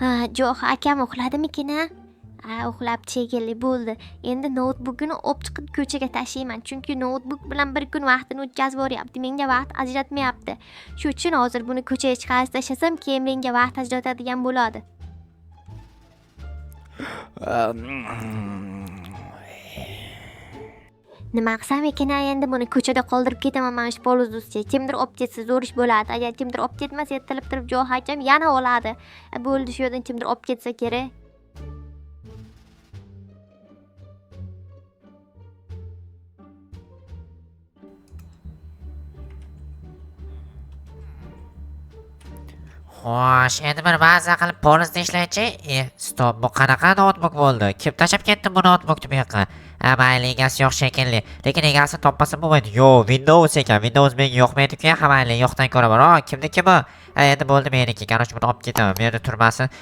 Jo'xa akam uxladimikin a? Uxlab chekilli bo'ldi. Endi noutbukini olib chiqib ko'chaga tashlayman. Chunki noutbuk bilan bir kun vaqtini o'tkazib yuboryapti. Menga vaqt ajratmayapti. Shu uchun hozir buni ko'chaga chiqarib tashlasam, keyin menga vaqt ajratadigan bo'ladi. Nima qilsam ekan endi buni ko'chada qoldirib ketaman mana shu poluzuscha. Kimdir olib ketsa zo'r ish bo'ladi. Agar kimdir olib ketmasa, ertalab turib Jo'xa akam yana oladi. Bo'ldi, shu yerdan kimdir olib ketsa kerak. Xo'sh, endi bir ba'zi qilib polizda ishlaychi. Stop, bu qanaqa notebook bo'ldi? Kim tashab ketdi bu notebookni bu yoqqa? Mayli, egasi yo'q shekilli. Lekin egasi topmasa bo'lmaydi. Yo, Windows ekan. Windows menga yoqmaydi-ku, mayli, yo'qdan ko'raman. Kimniki bu? Endi bo'ldi meniki. Qarash buni olib ketaman. Bu yerda turmasin.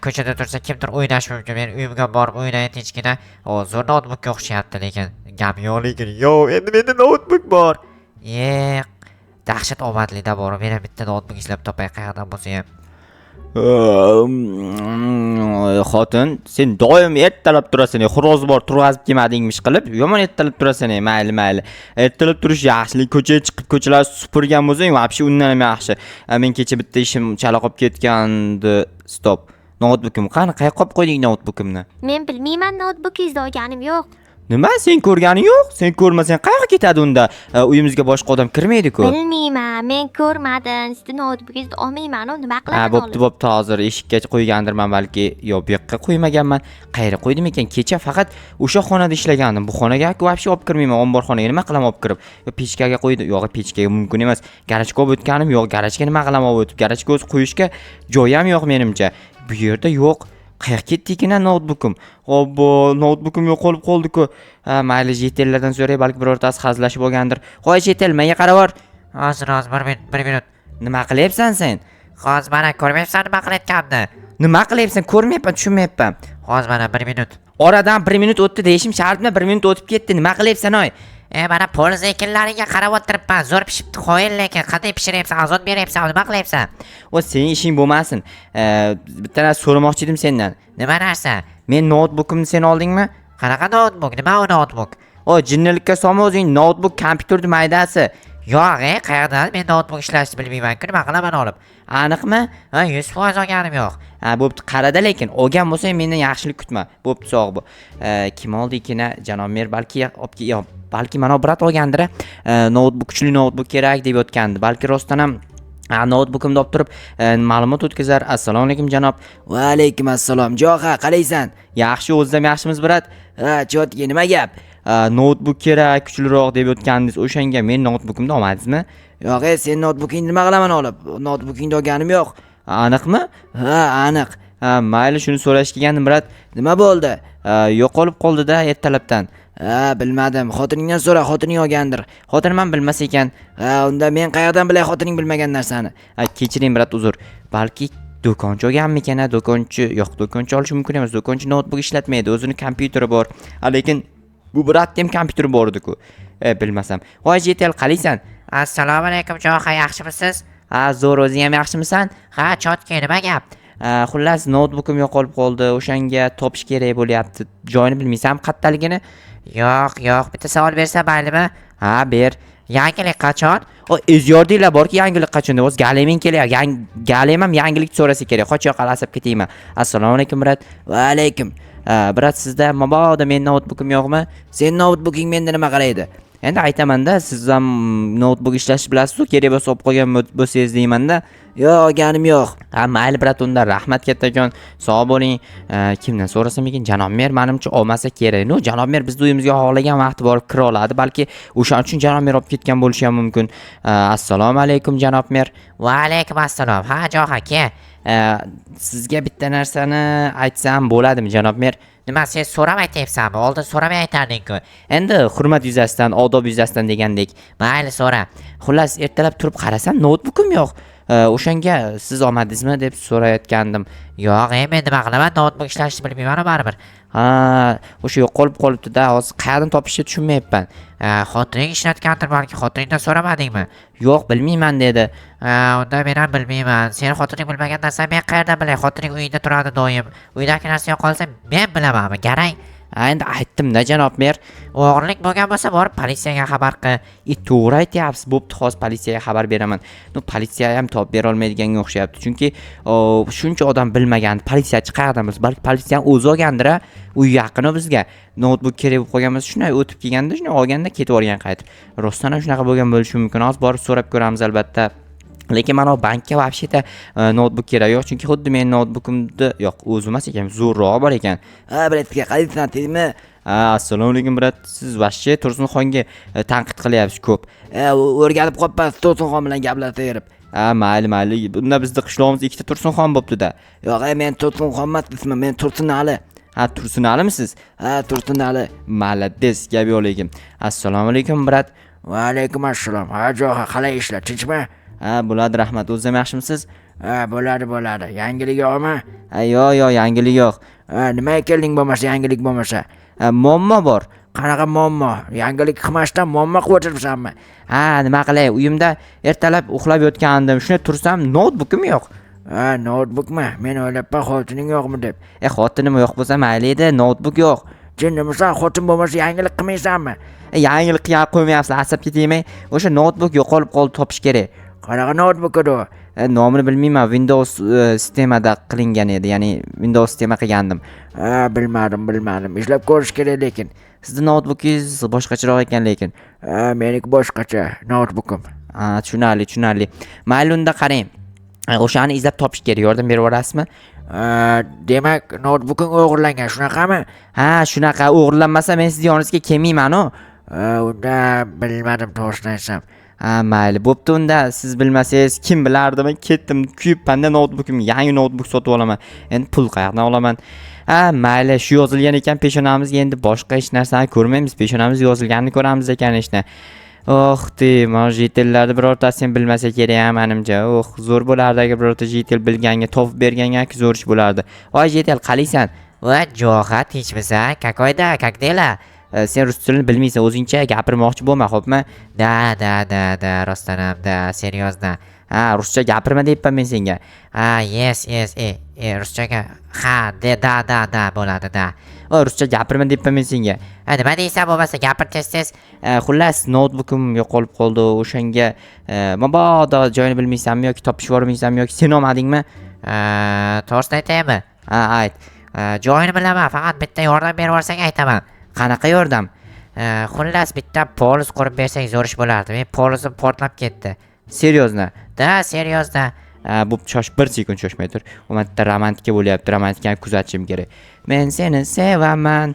Ko'chada tursa kimdir o'ynash mumkin. Men uyimga borib o'ynayin tinchgina. Zo'r notebookga o'xshayapti, lekin gap yo'q lekin. Yo, endi menda notebook bor. Dahshat omadli-da bor. Men ham bitta notebook ishlab topay qayerdan bo'lsa ham. Xotin, sen doim ertalab turasan. Xo'roz bor turg'azib kelmadingmish qilib, yomon ertalab turasan. Mayli. Ertalab turish yaxshi. Ko'chaga chiqib ko'chalar supurgan bo'lsang, vobshe undan ham yaxshi. Men kecha bitta ishim chala qolib ketgandi. Stop. Notebookim qani? Qayerga qo'yib qo'yding notebookimni? Men bilmayman, notebookingizni olganim yo'q. Nima? Sen ko'rganing yo'q? Sen ko'rmasang qayerga ketadi unda? Uyimizga boshqa odam kirmaydi-ku. Bilmayman, men ko'rmadim. Sizni notebookingizni olmayman, nima qilaman? Bo'pti, hozir eshikka qo'ygandirman balki. Yo, bu yoqqa qo'ymaganman. Qayerga qo'ydim ekan? Kecha faqat o'sha xonada ishlagandim. Bu xonaga vobshe olib kirmayman. Omborxonaga nima qilaman olib kirib? Yo, pechkaga qo'ydim. Yo'q, pechkaga mumkin emas. Garajga olib o'tganim yo'q. Garajga nima qilaman olib o'tib? Garajga o'z qo'yishga joyi ham yo'q menimcha. Bu yerda yo'q. Qayerga ketdikina notebookim? Obbo, notebookim yo'qolib qoldi-ku. Mayli, jetellardan so'ray, balki birortasi hazillashib olgandir. Qo'y jetel, menga qarab bor. Hozir, bir minut. Nima qilyapsan sen? Hozir mana ko'rmayapsan nima qilayotganimni? Nima qilyapsan? Ko'rmayapman, tushunmayapman. Hozir mana 1 minut. Oradan 1 minut o'tdi deyishim shartmi? 1 minut o'tib ketdi. Nima qilyapsan, oy? Mana poliz ekinlariga qarab o'tiribman. Zo'r pishibdi, qo'yin, lekin qanday pishiryapsan? Azot beryapsan, nima qilyapsan? Sening ishing bo'lmasin. Bitta narsa so'ramoqchi edim sendan. Nima narsa? Men notebookimni sen oldingmi? Qanaqa notebook? Nima u notebook? Jinnilikka solma o'zing, notebook kompyuterning maydasi. Yo'q, qayerdan? Men notebook ishlashni bilmayman-ku, nima qilaman olib? Aniqmi? 100% olganim yo'q. Bo'pti, qarada, lekin olgan bo'lsang mendan yaxshilik kutma. Bo'pti, sog' bu. Kim oldi ekana? Janob mer balki mana brat olgandir. Notebook, kuchli notebook kerak deb yotgandi. Balki rostdan ham notebookim olib turib ma'lumot o'tkazar. Assalomu alaykum janob. Va alaykum assalom. Jo'xa, qalaysan? Yaxshi, o'zim yaxshimiz brat. Chotga nima gap? Notebook kerak, kuchliroq deb yotgandingiz. O'shanga men notebookimni olmadingizmi? Yo'q, sen notebookingni nima qilaman olib? Notebookingni olganim yo'q. Aniqmi? Aniq. Mayli, shuni so'rash kelgandim brat. Nima bo'ldi? Yo'qolib qoldi-da ertalabdan. Bilmadim. Xotiningdan so'ra, xotining olgandir. Xotinim ham bilmas ekan. Unda men qayerdan bilay xotining bilmagan narsani? Kechiring brat, uzr. Balki do'konchi olganmikan? Do'konchi olishi mumkin emas. Do'konchi notebook ishlatmaydi. O'zining kompyuteri bor. Lekin bu bratning kompyuteri bor edi-ku. Bilmasam. Voy jetel, qalaysan? Assalomu alaykum, Jo'xa, yaxshimisiz? Zo'r, o'zing ham yaxshimisan? Chotga nima gap? Xullas, notebookim yo'qolib qoldi. O'shanga topish kerak bo'lyapti. Joyini bilmaysam qattaligini? Yo'q, bitta savol bersam maylimi? Ber. Yangilik qachon? Ezyordinglar borki, yangilik qachon deb. O'z galemin kelyapti. Galem ham yangilik so'rasa kerak. Qoch yo'q, asab ketayman. Assalomu alaykum brat. Va alaykum. Brat, sizda mabodo men notebookim yo'qmi? Sen notebooking menda nima qaraydi? Endi aytaman-da, siz ham notebook ishlash bilasiz-ku, kerak bo'lsa olib qolgan bo'lsangiz deyman-da. Yo'q, olganim yo'q. Mayli brat, unda rahmat kattajon. Sog' bo'ling. Kimdan so'rasam ekan? Janob mer menimcha olmasa kerak. Janob mer bizning uyimizga xohlagan vaqti borib kira oladi. Balki o'shaning uchun janob mer olib ketgan bo'lishi ham mumkin. Assalomu alaykum janob mer. Va alaykum assalom. Jo'xa aka. Sizga bitta narsani aytsam bo'ladimi janob mer? Nima, sen so'rab aytyapsanmi? Oldin so'ramay aytarding-ku. Endi hurmat yuzasidan, odob yuzasidan degandek. Mayli, so'ra. Xullas, ertalab turib qarasam, notebookim yo'q. O'shanga siz olmadingizmi deb so'rayotgandim. Yo'q, men nima qilaman, notebook ishlashni bilmayman baribir. Ha, o'sha yo'qolib qolibdi-da, hozir qayerdan topishni tushunmayapman. Xotining ishlatgandir balki, xotiningdan so'ramadingmi? Yo'q, bilmayman dedi. Unda men ham bilmayman. Sen xotining bilmagan narsani men qayerdan bilay? Xotining uyida turadi doim. Uydagi narsa yo'qolsa men bilamanmi? Garang. Endi aytdim-da janob mer. O'g'irlik bo'lgan bo'lsa, borib politsiyaga xabar qil. To'g'ri aytyapsiz. Bo'pti, hozir politsiyaga xabar beraman. Politsiya ham topib bera olmaydiganga o'xshayapti. Chunki shuncha odam bilmagan, politsiyachi qayerdan bilsin? Balki politsiya o'zi olgandir, uy yaqini bizga. Notebook kerak bo'lib qolgan bo'lsa, shunday o'tib kelganda, shunday olganda ketib olgan qaytib. Rostdan ham shunaqa bo'lgan bo'lishi mumkin. Hozir borib so'rab ko'ramiz albatta. Lekin mana bankka вообще-то notebook kerak yo'q, chunki xuddi men notebookimda yo'q, o'zi emas ekan, zo'rroq bor ekan. Bratga qayerdan tegmi? Assalomu alaykum brat. Siz вообще Tursunxonga tanqid qilyapsiz ko'p. O'rganib qolibsiz Tursunxon bilan gaplashaverib. Mayli. Bunda bizning qishlog'imiz ikkita Tursunxon bo'pti-da. Yo'q, men Tursunxon emas, ismim men Tursunali. Tursunalimisiz? Tursunali. Malades, gap yo'q lekin. Assalomu alaykum brat. Va alaykum assalom. Jo'xa, qalay ishlar? Tinchmi? Bo'ladi, rahmat. O'zingiz ham yaxshimisiz? Bo'ladi. Yangilik yo'qmi? Yo'q, yangilik yo'q. Nima kelding bo'lmasa, yangilik bo'lmasa? Muammo bor. Qanaqa muammo? Yangilik qilmasdan muammo qilib o'tiribsanmi? Nima qilay? Uyimda ertalab uxlab yotgandim. Shuna tursam, notebookim yo'q. Notebookmi? Men o'ylabman xotining yo'qmi deb. Xotinim yo'q bo'lsa mayli edi, notebook yo'q. Jinnimisan, xotin bo'lmasa yangilik qilmaysanmi? Yangilik qilib qo'ymayapsiz, asabga tegmay. O'sha notebook yo'qolib qoldi, topish kerak. Qanaqa notebook edi? Nomini bilmayman, Windows sistemada qilingan edi, ya'ni Windows sistema qilgandim. Bilmadim. Ishlab ko'rish kerak lekin. Sizning notebookingiz boshqacharoq ekan lekin. Meniki boshqacha notebookim. Tushunarli. Mayli unda qarang. O'shani izlab topish kerak, yordam berib yuborasizmi? Demak, notebooking o'g'irlangan, shunaqami? Shunaqa. O'g'irlanmasa men sizning yoningizga kelmayman-ku. Unda bilmadim, to'g'risini aytsam. Mayli, bo'pti unda. Siz bilmasangiz kim bilardi? Men ketdim, kuyib panda notebookim, yangi notebook sotib olaman. Endi pul qayerdan olaman? Mayli, shu yozilgan ekan peshonamizga, endi boshqa hech narsani ko'rmaymiz. Peshonamizga yozilganini ko'ramiz ekan ishni. Mana jitillarni birortasini bilmasa kerak ham menimcha. Zo'r bo'lardi agar birorta jitil bilganga, topib berganga zo'r ish bo'lardi. Voy jitil, qalaysan? Voy, Jo'xa, tinchmisan? Как dela? Sen rus tilini bilmaysan, o'zingcha gapirmoqchi bo'lma, xo'pmi? Da, rostdan ham, seriozda. Ruscha gapirma deyapman men senga. Yes, ruschaga da bo'ladi, da. Ruscha gapirma deyapman men senga. Nima deysan bo'lmasa, gapir tez. Xullas, notebookim yo'qolib qoldi. O'shanga mabodo joyini bilmaysanmi yoki topishib yubormaysanmi yoki sen olmadingmi? To'g'risini aytaymi? Ayt. Joyini bilaman, faqat bitta yordam berib yuborsang aytaman. Qanaqa yordam? Xullas, bitta poliz qurib bersang zo'r ish bo'lardi. Men polizim portlab ketdi. Seriozmi? Seriozda. Bu bir sekund shoshmay tur. U yerda romantika bo'lyapti. Romantikani kuzatishim kerak. Men seni sevaman.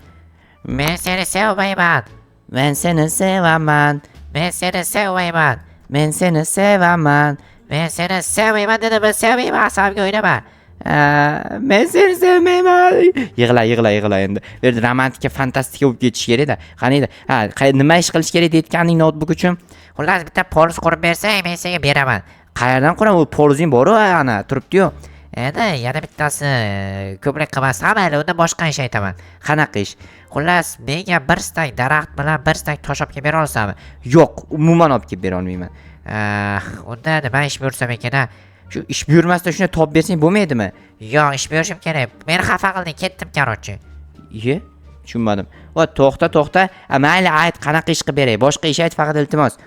Men seni sevmayman. Men seni sevaman. Men seni sevmayman. Men seni sevaman. Men seni sevmayman dedim, men sevmayman, asabga o'ynama. Men seni sevmayman. Yig'la endi. Bu yerda romantika, fantastika bo'lib ketish kerak-da. Qaniydi? Nima ish qilish kerak deyotganing notebook uchun? Xullas, bitta poliz qurib bersang, men senga beraman. Qayerdan quraman? U polizing bor-ku, ana, turibdi-yu. Endi yana bittasi ko'proq qilmasa, mayli, unda boshqa ish aytaman. Qanaqa ish? Xullas, menga bir stak daraxt bilan bir stak tosh olib kelib bera olasanmi? Yo'q, umuman olib kelib bera olmayman. Unda nima ish buyursam ekan-a? Shu ish buyurmasdan shuni topib bersang bo'lmaydimi? Yo'q, ish buyurishim kerak. Meni xafa qilding, ketdim, короче. Tushunmadim. To'xta. Mayli, ayt, qanaqa ish qilib beray? Boshqa ish ayt faqat, iltimos.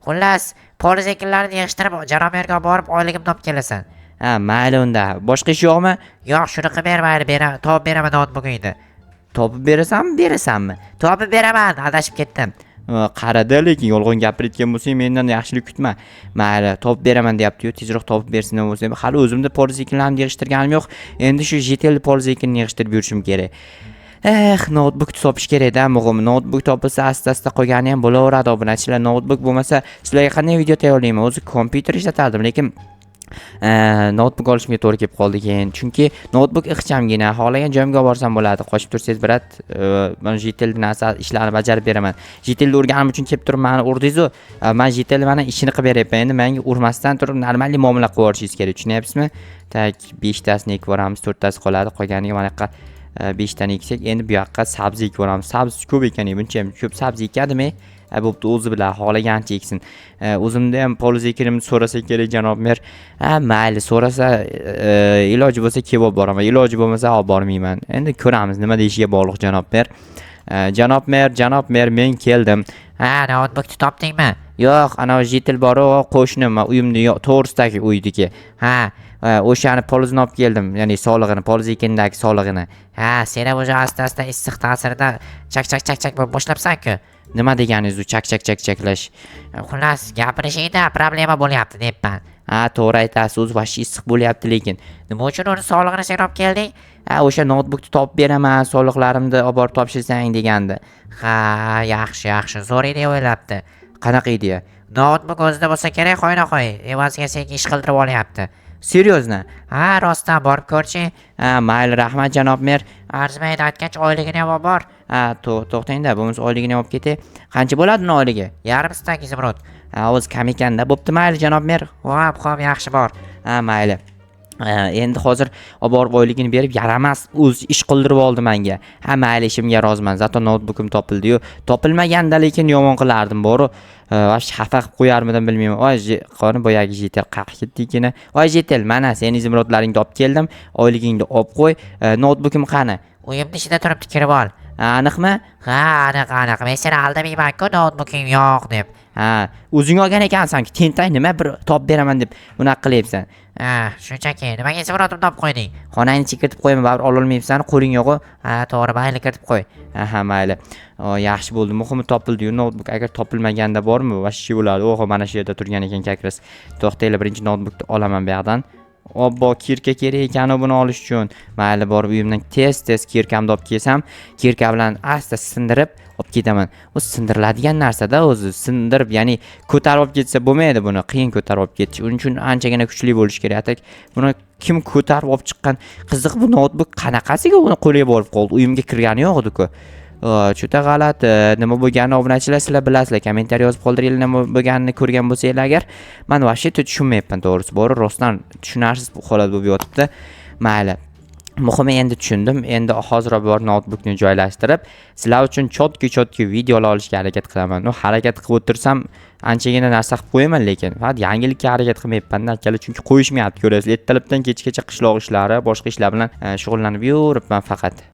Xullas, poliz ekinlarini yig'ishtirib, jaromlarga borib oyligimni olib kelasan. Mayli unda. Boshqa ish yo'qmi? Yo'q, shuni qilib ber, mayli, topib beraman notebookingni. Topib berasanmi? Topib beraman, adashib ketdim. Qarada, lekin yolg'on gapirayotgan bo'lsang, mendan yaxshilik kutma. Mayli, topib beraman deyapti-yu, tezroq topib bersin bo'lsa. Hali o'zimda poliz ekinlarimni yig'ishtirganim yo'q. Endi shu jetel poliz ekinni yig'ishtirib yurishim kerak. Notebook topish kerak-da, muhim. Notebook topilsa, asta qolgani ham bo'laveradi, obunachilar. Notebook bo'lmasa, sizlarga qanday video tayyorlayman? O'zi kompyuter ishlatardim, lekin notebook olishimga to'g'ri kelib qoldi keyin. Chunki notebook ixchamgina, xohlagan joyimga olib borsam bo'ladi. Qochib tursangiz brat, mana JTL narsa ishlarni bajarib beraman. JTL o'rganim uchun kelib turib meni urdingiz-ku. Men JTL mana ishini qilib beryapman. Endi menga urmasdan turib normal muomala qilib yuborishingiz kerak. Tushunyapsizmi? Tak 5 tasini ekib yuboramiz, 4 tasi qoladi. Qolganiga mana yoqqa 5 tani eksak, endi bu yoqqa sabzi ekib yuboramiz. Sabzi ko'p ekan, buncha ham ko'p sabzi ekadimi? Bo'pti, o'zi bilan xohlagancha eksin. O'zimda ham poliz ekinimni so'rasa kerak janob mer. Mayli, so'rasa iloji bo'lsa kelib olib boraman, iloji bo'lmasa olib bormayman. Endi ko'ramiz nima deyishiga bog'liq janob mer. Janob mer, men keldim. Notebookni topdingmi? Yo'q, ana JTL bor-ku, qo'shnim, uyimni to'g'risidagi uydagi. O'shani polizini olib keldim, ya'ni solig'ini, poliz ekindagi solig'ini. Sen ham o'sha asta-asta issiq ta'sirida chak bo'lib boshlabsan-ku. Nima deganingiz u chak-chaklash? Xullas, gapirishingda problema bo'lyapti deyapman. To'g'ri aytasiz, o'zi vashi issiq bo'lyapti, lekin Nima uchun uni sog'lig'ini sen olib kelding? o'sha notebookni topib beraman, soliqlarimni olib borib topshirsang degandi. Yaxshi, zo'r ideya o'ylabdi. Qanaqa ideya? Notebook o'zida bo'lsa kerak, qo'y, evaziga senga ish qildirib olyapti. Seriozmi? Rostdan borib ko'rchi. Mayli, rahmat janob mer. Arzimaydi aytgach, oyligini ham olib bor. To'xtang-da, bo'lmasa oyligini olib ketay. Qancha bo'ladi uni oyligi? Yarim stak izimrod. O'zi kam ekanda. Bo'pti, mayli janob mer. Xo'p, yaxshi bor. Mayli. Endi hozir olib borib oyligini berib, yaramas o'zi ish qildirib oldi menga. Mayli, ishimga roziman. Zato notebookim topildi-yu. Topilmaganda lekin yomon qilardim, boru. Xafa qilib qo'yarmidim bilmayman. Qoni boyagi JTL qaqib ketdikina. JTL, mana seni izimrodlaringni olib keldim. Oyligingni olib qo'y. Notebookim qani? Uyimni ichida turibdi, kirib ol. Aniqmi? Aniq. Men seni aldamayman-ku, notebooking yo'q deb. O'zing olgan ekansan-ki, tentay nima bir topib beraman deb bunaqa qilyapsan. Shunchaki, nimaga izimrodimni olib qo'yding? Xonangni kiritib qo'yma, baribir ola olmaysan, qo'ling yo'q-ku. To'g'ri, mayli kiritib qo'y. Mayli. Yaxshi bo'ldi. Muhimi topildi-yu, notebook agar topilmaganda bormi, vashshi bo'ladi. Mana shu yerda turgan ekan kakras. To'xtanglar, birinchi notebookni olaman bu yoqdan. Obbo, kirka kerak ekan buni olish uchun. Mayli, borib uyimdan tez kirkamni olib kelsam, kirka bilan asta sindirib olib ketaman. U sindiriladigan narsa-da o'zi, sindirib, ya'ni ko'tarib olib ketsa bo'lmaydi buni, qiyin ko'tarib olib ketish. Uning uchun anchagina kuchli bo'lish kerak. Buni kim ko'tarib olib chiqqan? Qiziq, bu notebook qanaqasiga uni qo'liga borib qoldi? Uyimga kirgani yo'q edi-ku. Juda g'alati. Nima bo'lganini obunachilar sizlar bilasizlar. Kommentariy yozib qoldiringlar, nima bo'lganini ko'rgan bo'lsanglar agar. Men vashti tushunmayapman to'g'risi. Bor, rostdan tushunarsiz holat bo'lib yotibdi. Mayli. Muhimi endi tushundim. Endi hozir bor notebookni joylashtirib, sizlar uchun chotki videolar olishga harakat qilaman. Harakat qilib o'tirsam, anchagina narsa qilib qo'yaman, lekin faqat yangilikka harakat qilmayapman, akalar, chunki qo'yishmayapti, ko'rasiz. Ertalabdan kechgacha qishloq ishlari, boshqa ishlar bilan shug'ullanib yuribman faqat.